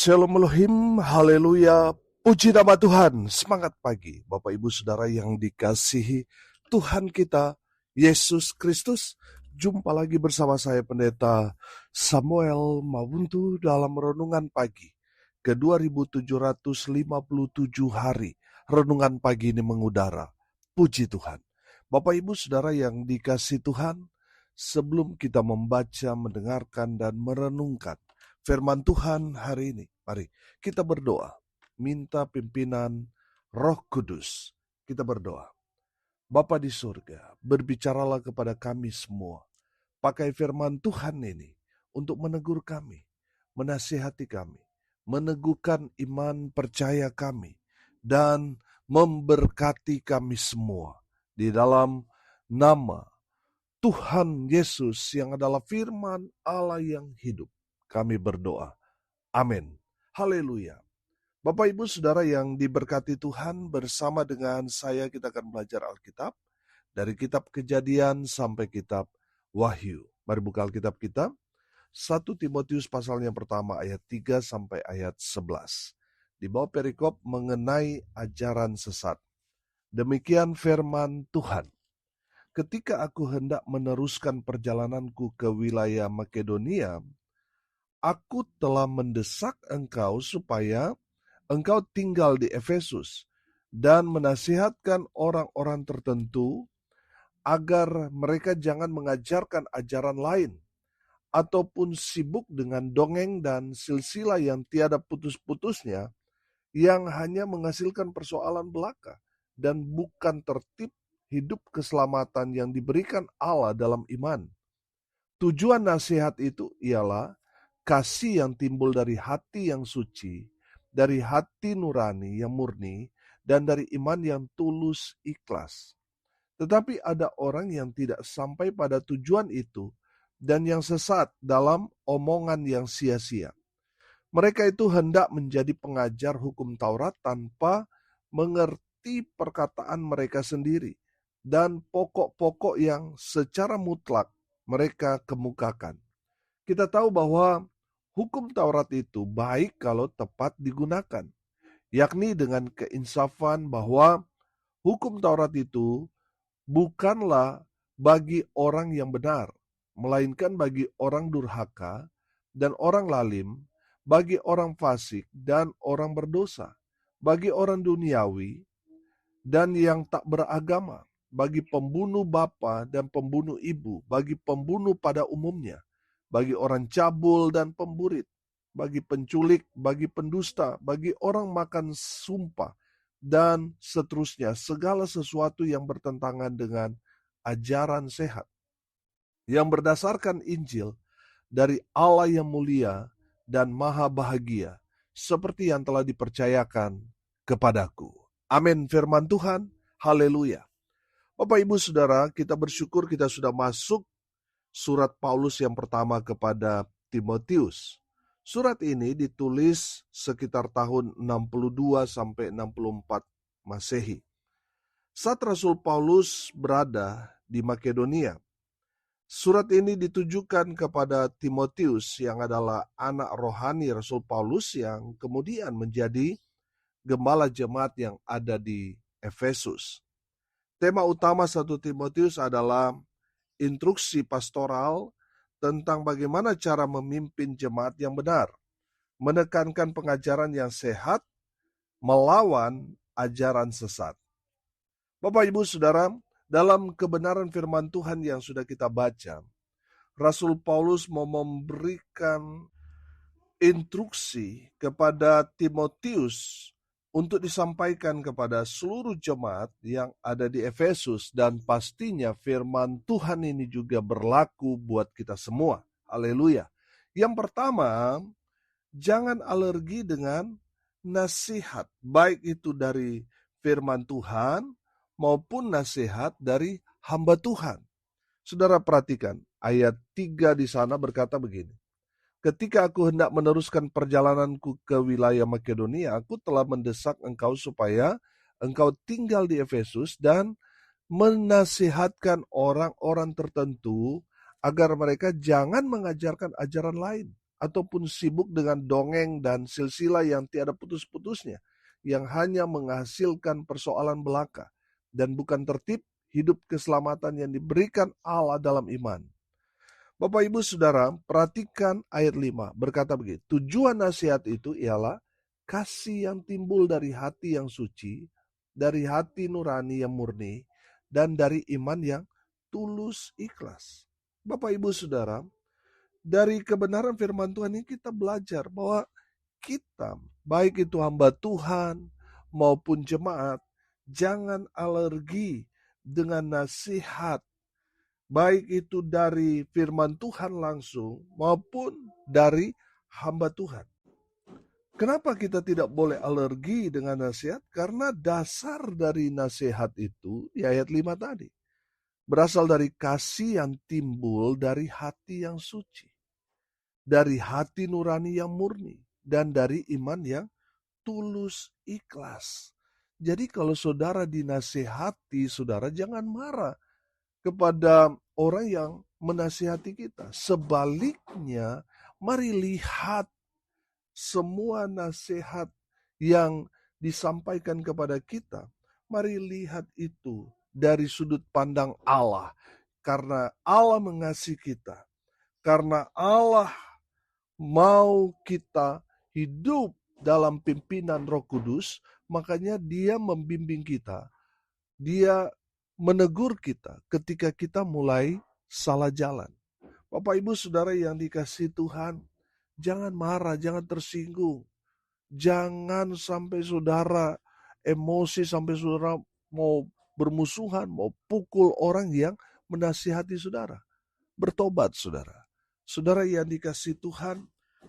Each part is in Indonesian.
Shalom Elohim, haleluya, puji nama Tuhan, semangat pagi Bapak Ibu Saudara yang dikasihi Tuhan kita, Yesus Kristus. Jumpa lagi bersama saya Pendeta Samuel Mawuntu dalam Renungan Pagi ke 2757 hari. Renungan pagi ini mengudara, puji Tuhan. Bapak Ibu Saudara yang dikasihi Tuhan, sebelum kita membaca, mendengarkan, dan merenungkan firman Tuhan hari ini, mari kita berdoa, minta pimpinan Roh Kudus. Kita berdoa. Bapa di surga, berbicaralah kepada kami semua. Pakai firman Tuhan ini untuk menegur kami, menasihati kami, meneguhkan iman percaya kami, dan memberkati kami semua. Di dalam nama Tuhan Yesus yang adalah firman Allah yang hidup, kami berdoa. Amin. Haleluya. Bapak Ibu Saudara yang diberkati Tuhan, bersama dengan saya kita akan belajar Alkitab dari kitab Kejadian sampai kitab Wahyu. Mari buka Alkitab kita. 1 Timotius pasal yang pertama ayat 3 sampai ayat 11. Di bawah perikop mengenai ajaran sesat. Demikian firman Tuhan. Ketika aku hendak meneruskan perjalananku ke wilayah Makedonia, aku telah mendesak engkau supaya engkau tinggal di Efesus dan menasihatkan orang-orang tertentu agar mereka jangan mengajarkan ajaran lain ataupun sibuk dengan dongeng dan silsilah yang tiada putus-putusnya yang hanya menghasilkan persoalan belaka dan bukan tertib hidup keselamatan yang diberikan Allah dalam iman. Tujuan nasihat itu ialah kasih yang timbul dari hati yang suci, dari hati nurani yang murni, dan dari iman yang tulus ikhlas. Tetapi ada orang yang tidak sampai pada tujuan itu dan yang sesat dalam omongan yang sia-sia. Mereka itu hendak menjadi pengajar hukum Taurat tanpa mengerti perkataan mereka sendiri dan pokok-pokok yang secara mutlak mereka kemukakan. Kita tahu bahwa hukum Taurat itu baik kalau tepat digunakan, yakni dengan keinsafan bahwa hukum Taurat itu bukanlah bagi orang yang benar, melainkan bagi orang durhaka dan orang lalim, bagi orang fasik dan orang berdosa, bagi orang duniawi dan yang tak beragama, bagi pembunuh bapa dan pembunuh ibu, bagi pembunuh pada umumnya, bagi orang cabul dan pemburit, bagi penculik, bagi pendusta, bagi orang makan sumpah, dan seterusnya, segala sesuatu yang bertentangan dengan ajaran sehat, yang berdasarkan Injil dari Allah yang mulia dan maha bahagia, seperti yang telah dipercayakan kepadaku. Amin, firman Tuhan, haleluya. Bapak Ibu Saudara, kita bersyukur kita sudah masuk surat Paulus yang pertama kepada Timotius. Surat ini ditulis sekitar tahun 62 sampai 64 Masehi. Saat Rasul Paulus berada di Makedonia. Surat ini ditujukan kepada Timotius yang adalah anak rohani Rasul Paulus yang kemudian menjadi gembala jemaat yang ada di Efesus. Tema utama 1 Timotius adalah instruksi pastoral tentang bagaimana cara memimpin jemaat yang benar, menekankan pengajaran yang sehat, melawan ajaran sesat. Bapak Ibu Saudara, dalam kebenaran firman Tuhan yang sudah kita baca, Rasul Paulus mau memberikan instruksi kepada Timotius untuk disampaikan kepada seluruh jemaat yang ada di Efesus, dan pastinya firman Tuhan ini juga berlaku buat kita semua. Haleluya. Yang pertama, jangan alergi dengan nasihat, baik itu dari firman Tuhan maupun nasihat dari hamba Tuhan. Saudara perhatikan, ayat 3 di sana berkata begini. Ketika aku hendak meneruskan perjalananku ke wilayah Makedonia, aku telah mendesak engkau supaya engkau tinggal di Efesus dan menasihatkan orang-orang tertentu agar mereka jangan mengajarkan ajaran lain ataupun sibuk dengan dongeng dan silsilah yang tiada putus-putusnya, yang hanya menghasilkan persoalan belaka dan bukan tertib hidup keselamatan yang diberikan Allah dalam iman. Bapak Ibu Saudara, perhatikan ayat 5 berkata begini, tujuan nasihat itu ialah kasih yang timbul dari hati yang suci, dari hati nurani yang murni, dan dari iman yang tulus ikhlas. Bapak Ibu Saudara, dari kebenaran firman Tuhan ini kita belajar bahwa kita, baik itu hamba Tuhan maupun jemaat, jangan alergi dengan nasihat, baik itu dari firman Tuhan langsung maupun dari hamba Tuhan. Kenapa kita tidak boleh alergi dengan nasihat? Karena dasar dari nasihat itu di ayat 5 tadi berasal dari kasih yang timbul dari hati yang suci, dari hati nurani yang murni, dan dari iman yang tulus ikhlas. Jadi kalau saudara dinasihati, saudara jangan marah kepada orang yang menasihati kita. Sebaliknya, mari lihat semua nasihat yang disampaikan kepada kita. Mari lihat itu dari sudut pandang Allah. Karena Allah mengasihi kita. Karena Allah mau kita hidup dalam pimpinan Roh Kudus, makanya Dia membimbing kita. Dia menegur kita ketika kita mulai salah jalan. Bapak Ibu Saudara yang dikasihi Tuhan, jangan marah, jangan tersinggung. Jangan sampai saudara emosi, sampai saudara mau bermusuhan, mau pukul orang yang menasihati saudara. Bertobat saudara. Saudara yang dikasihi Tuhan,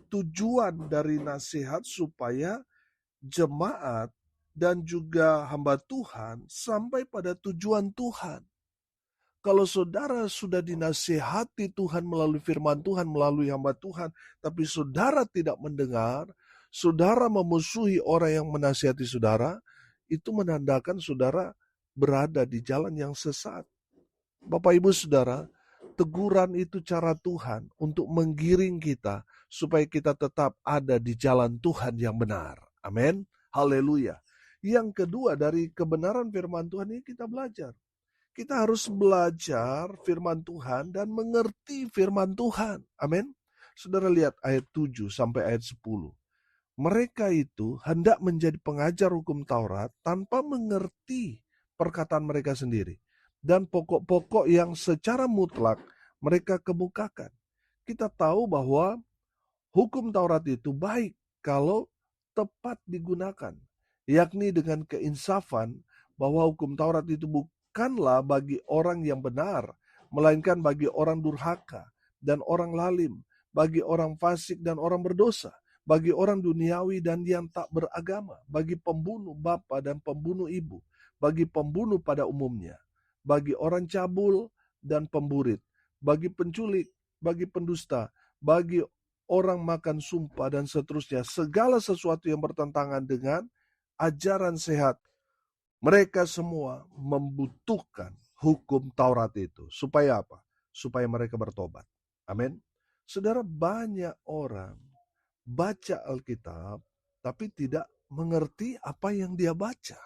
tujuan dari nasihat supaya jemaat dan juga hamba Tuhan sampai pada tujuan Tuhan. Kalau saudara sudah dinasihati Tuhan melalui firman Tuhan, melalui hamba Tuhan, tapi saudara tidak mendengar, saudara memusuhi orang yang menasihati saudara, itu menandakan saudara berada di jalan yang sesat. Bapak Ibu Saudara, teguran itu cara Tuhan untuk menggiring kita supaya kita tetap ada di jalan Tuhan yang benar. Amin. Haleluya. Yang kedua, dari kebenaran firman Tuhan ini kita belajar. Kita harus belajar firman Tuhan dan mengerti firman Tuhan. Amin. Saudara lihat ayat 7 sampai ayat 10. Mereka itu hendak menjadi pengajar hukum Taurat tanpa mengerti perkataan mereka sendiri. Dan pokok-pokok yang secara mutlak mereka kemukakan. Kita tahu bahwa hukum Taurat itu baik kalau tepat digunakan. Yakni dengan keinsafan bahwa hukum Taurat itu bukanlah bagi orang yang benar, melainkan bagi orang durhaka dan orang lalim, bagi orang fasik dan orang berdosa, bagi orang duniawi dan yang tak beragama, bagi pembunuh bapa dan pembunuh ibu, bagi pembunuh pada umumnya, bagi orang cabul dan pemburit, bagi penculik, bagi pendusta, bagi orang makan sumpah dan seterusnya, segala sesuatu yang bertentangan dengan ajaran sehat. Mereka semua membutuhkan hukum Taurat itu. Supaya apa? Supaya mereka bertobat. Amin. Saudara, banyak orang baca Alkitab tapi tidak mengerti apa yang dia baca.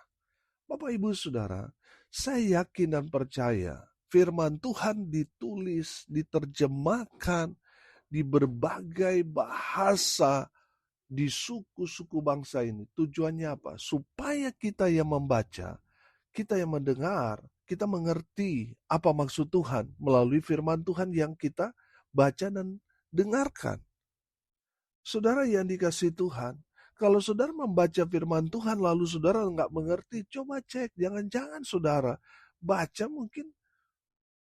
Bapak Ibu Saudara, saya yakin dan percaya firman Tuhan ditulis, diterjemahkan di berbagai bahasa di suku-suku bangsa ini. Tujuannya apa? Supaya kita yang membaca, kita yang mendengar, kita mengerti apa maksud Tuhan melalui firman Tuhan yang kita baca dan dengarkan. Saudara yang dikasihi Tuhan, kalau saudara membaca firman Tuhan lalu saudara nggak mengerti, coba cek. Jangan-jangan saudara baca mungkin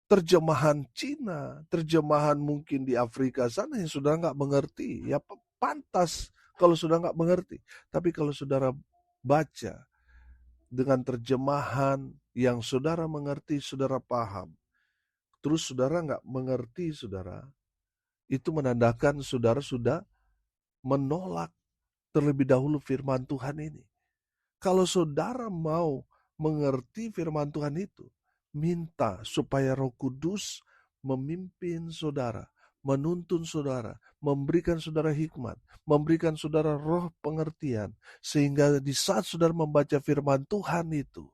terjemahan Cina, terjemahan mungkin di Afrika sana yang saudara nggak mengerti. Ya pantas kalau saudara nggak mengerti. Tapi kalau saudara baca dengan terjemahan yang saudara mengerti, saudara paham. Terus saudara nggak mengerti, saudara, itu menandakan saudara sudah menolak terlebih dahulu firman Tuhan ini. Kalau saudara mau mengerti firman Tuhan itu, minta supaya Roh Kudus memimpin saudara, menuntun saudara, memberikan saudara hikmat, memberikan saudara roh pengertian, sehingga di saat saudara membaca firman Tuhan itu,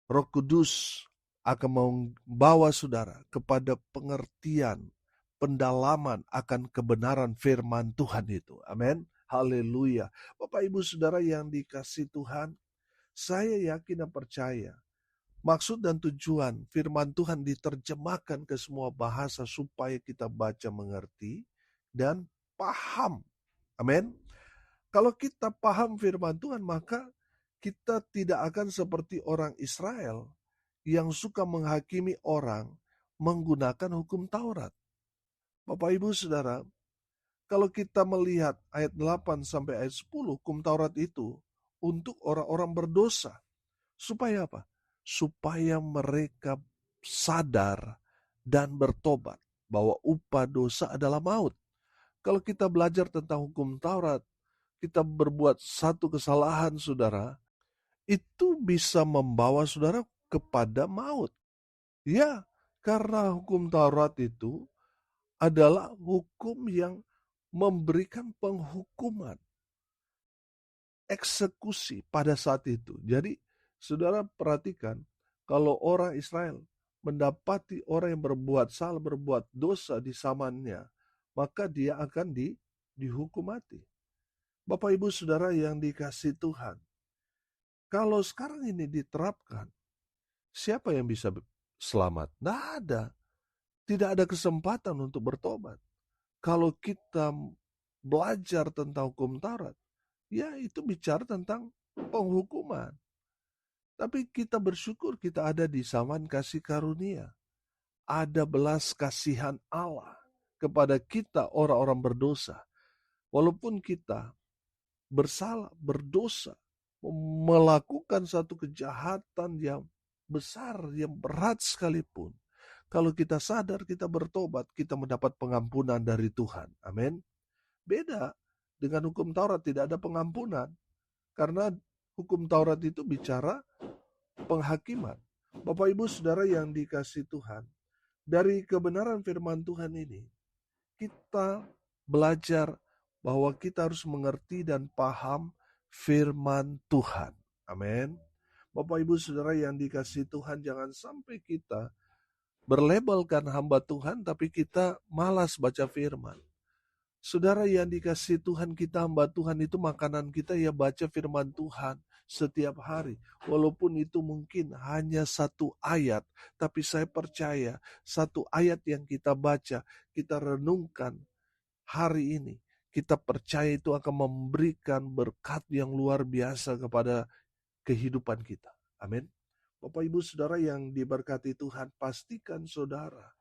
Roh Kudus akan membawa saudara kepada pengertian, pendalaman akan kebenaran firman Tuhan itu. Amin. Haleluya. Bapak Ibu Saudara yang dikasihi Tuhan, saya yakin dan percaya maksud dan tujuan firman Tuhan diterjemahkan ke semua bahasa supaya kita baca mengerti dan paham. Amin. Kalau kita paham firman Tuhan, maka kita tidak akan seperti orang Israel yang suka menghakimi orang menggunakan hukum Taurat. Bapak Ibu Saudara, kalau kita melihat ayat 8 sampai ayat 10, hukum Taurat itu untuk orang-orang berdosa. Supaya apa? Supaya mereka sadar dan bertobat bahwa upah dosa adalah maut. Kalau kita belajar tentang hukum Taurat, kita berbuat satu kesalahan, saudara, itu bisa membawa saudara kepada maut. Ya, karena hukum Taurat itu adalah hukum yang memberikan penghukuman, eksekusi pada saat itu. Jadi, saudara perhatikan, kalau orang Israel mendapati orang yang berbuat salah, berbuat dosa di zamannya, maka dia akan dihukum mati. Bapak Ibu Saudara yang dikasihi Tuhan, kalau sekarang ini diterapkan, siapa yang bisa selamat? Tidak ada. Tidak ada kesempatan untuk bertobat. Kalau kita belajar tentang hukum Taurat, ya itu bicara tentang penghukuman. Tapi kita bersyukur kita ada di zaman kasih karunia. Ada belas kasihan Allah kepada kita orang-orang berdosa. Walaupun kita bersalah, berdosa, melakukan satu kejahatan yang besar, yang berat sekalipun. Kalau kita sadar, kita bertobat, kita mendapat pengampunan dari Tuhan. Amin. Beda dengan hukum Taurat, tidak ada pengampunan. Karena hukum Taurat itu bicara penghakiman. Bapak Ibu Saudara yang dikasihi Tuhan, dari kebenaran firman Tuhan ini, kita belajar bahwa kita harus mengerti dan paham firman Tuhan. Amin. Bapak Ibu Saudara yang dikasihi Tuhan, jangan sampai kita berlabelkan hamba Tuhan tapi kita malas baca firman. Saudara yang dikasihi Tuhan, kita hamba Tuhan itu makanan kita ya baca firman Tuhan setiap hari. Walaupun itu mungkin hanya satu ayat, tapi saya percaya satu ayat yang kita baca, kita renungkan hari ini, kita percaya itu akan memberikan berkat yang luar biasa kepada kehidupan kita. Amin. Bapak Ibu Saudara yang diberkati Tuhan, pastikan saudara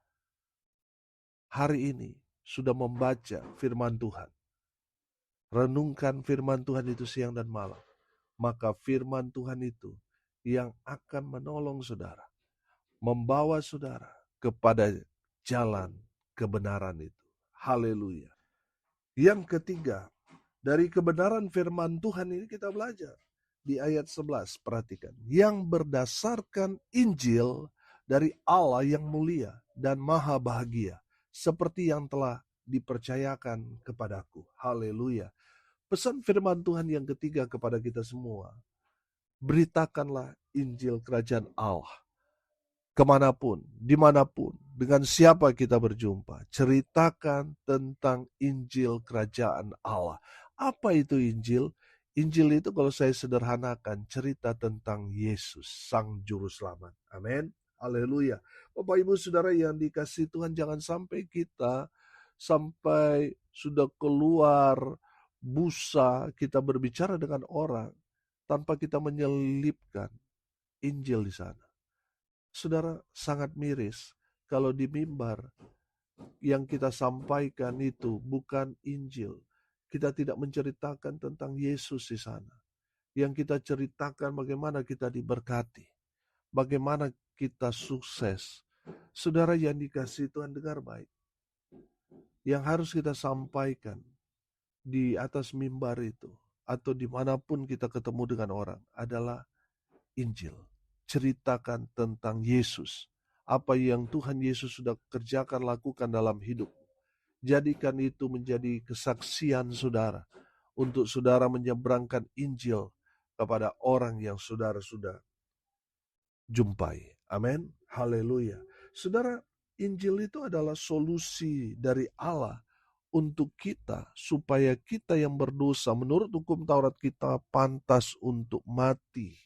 hari ini sudah membaca firman Tuhan. Renungkan firman Tuhan itu siang dan malam. Maka firman Tuhan itu yang akan menolong saudara, membawa saudara kepada jalan kebenaran itu. Haleluya. Yang ketiga, dari kebenaran firman Tuhan ini kita belajar. Di ayat 11, perhatikan. Yang berdasarkan Injil dari Allah yang mulia dan maha bahagia, seperti yang telah dipercayakan kepadaku. Haleluya. Pesan firman Tuhan yang ketiga kepada kita semua. Beritakanlah Injil kerajaan Allah. Kemanapun, dimanapun, dengan siapa kita berjumpa, ceritakan tentang Injil kerajaan Allah. Apa itu Injil? Injil itu kalau saya sederhanakan, cerita tentang Yesus, Sang Juru Selamat. Amin. Haleluya. Bapak Ibu Saudara yang dikasihi Tuhan, jangan sampai kita sampai sudah keluar busa, kita berbicara dengan orang tanpa kita menyelipkan Injil di sana. Saudara, sangat miris kalau di mimbar yang kita sampaikan itu bukan Injil. Kita tidak menceritakan tentang Yesus di sana. Yang kita ceritakan bagaimana kita diberkati, bagaimana kita sukses. Saudara yang dikasihi Tuhan, dengar baik. Yang harus kita sampaikan di atas mimbar itu, atau dimanapun kita ketemu dengan orang, adalah Injil. Ceritakan tentang Yesus. Apa yang Tuhan Yesus sudah kerjakan, lakukan dalam hidup. Jadikan itu menjadi kesaksian saudara, untuk saudara menyeberangkan Injil kepada orang yang saudara sudah jumpai. Amin. Haleluya. Saudara, Injil itu adalah solusi dari Allah untuk kita, supaya kita yang berdosa menurut hukum Taurat kita pantas untuk mati.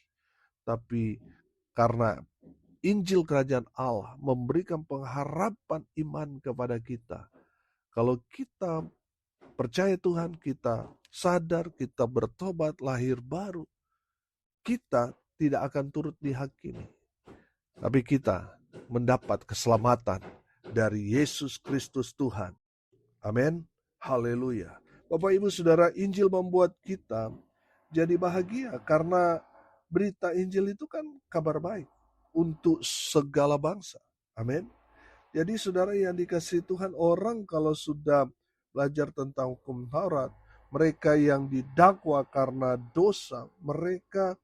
Tapi karena Injil Kerajaan Allah memberikan pengharapan iman kepada kita. Kalau kita percaya Tuhan, kita sadar, kita bertobat, lahir baru, kita tidak akan turut dihakimi. Tapi kita mendapat keselamatan dari Yesus Kristus Tuhan. Amin. Haleluya. Bapak Ibu Saudara, Injil membuat kita jadi bahagia karena berita Injil itu kan kabar baik untuk segala bangsa. Amin. Jadi saudara yang dikasihi Tuhan, orang kalau sudah belajar tentang hukum Taurat, mereka yang didakwa karena dosa, mereka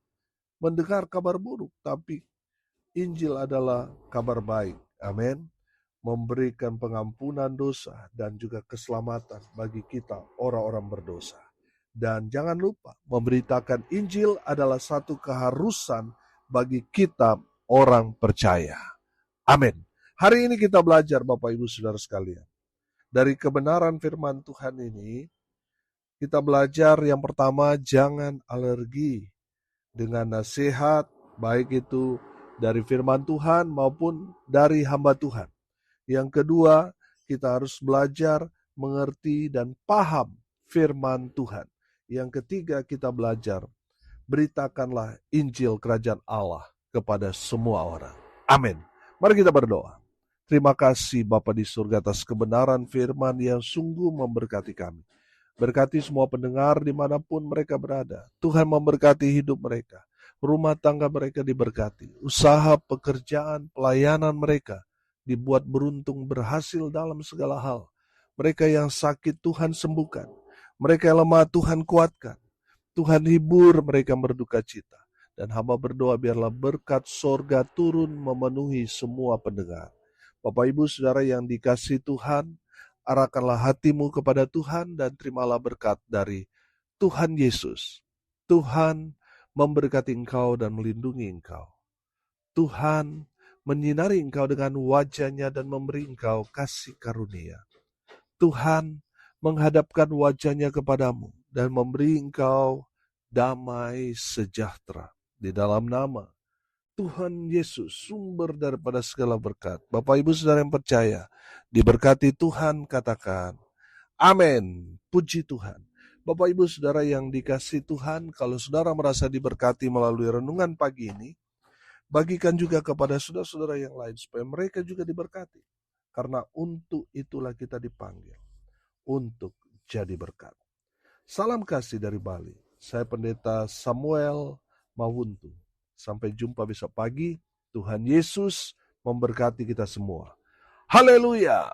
mendengar kabar buruk. Tapi Injil adalah kabar baik. Amin. Memberikan pengampunan dosa dan juga keselamatan bagi kita orang-orang berdosa. Dan jangan lupa, memberitakan Injil adalah satu keharusan bagi kita orang percaya. Amin. Hari ini kita belajar Bapak Ibu Saudara sekalian. Dari kebenaran firman Tuhan ini, kita belajar yang pertama, jangan alergi dengan nasihat, baik itu dari firman Tuhan maupun dari hamba Tuhan. Yang kedua, kita harus belajar mengerti dan paham firman Tuhan. Yang ketiga, kita belajar, beritakanlah Injil Kerajaan Allah kepada semua orang. Amin. Mari kita berdoa. Terima kasih Bapa di surga atas kebenaran firman yang sungguh memberkati kami. Berkati semua pendengar dimanapun mereka berada. Tuhan memberkati hidup mereka. Rumah tangga mereka diberkati. Usaha, pekerjaan, pelayanan mereka dibuat beruntung, berhasil dalam segala hal. Mereka yang sakit Tuhan sembuhkan. Mereka yang lemah Tuhan kuatkan. Tuhan hibur mereka berduka cita. Dan hamba berdoa biarlah berkat sorga turun memenuhi semua pendengar. Bapak Ibu Saudara yang dikasihi Tuhan, arahkanlah hatimu kepada Tuhan dan terimalah berkat dari Tuhan Yesus. Tuhan memberkati engkau dan melindungi engkau. Tuhan menyinari engkau dengan wajah-Nya dan memberi engkau kasih karunia. Tuhan menghadapkan wajah-Nya kepadamu dan memberi engkau damai sejahtera. Di dalam nama Tuhan Yesus, sumber daripada segala berkat. Bapak Ibu Saudara yang percaya, diberkati Tuhan, katakan amin. Puji Tuhan. Bapak Ibu Saudara yang dikasihi Tuhan, kalau saudara merasa diberkati melalui renungan pagi ini, bagikan juga kepada saudara-saudara yang lain supaya mereka juga diberkati. Karena untuk itulah kita dipanggil, untuk jadi berkat. Salam kasih dari Bali. Saya Pendeta Samuel Mawuntu. Sampai jumpa besok pagi. Tuhan Yesus memberkati kita semua. Haleluya.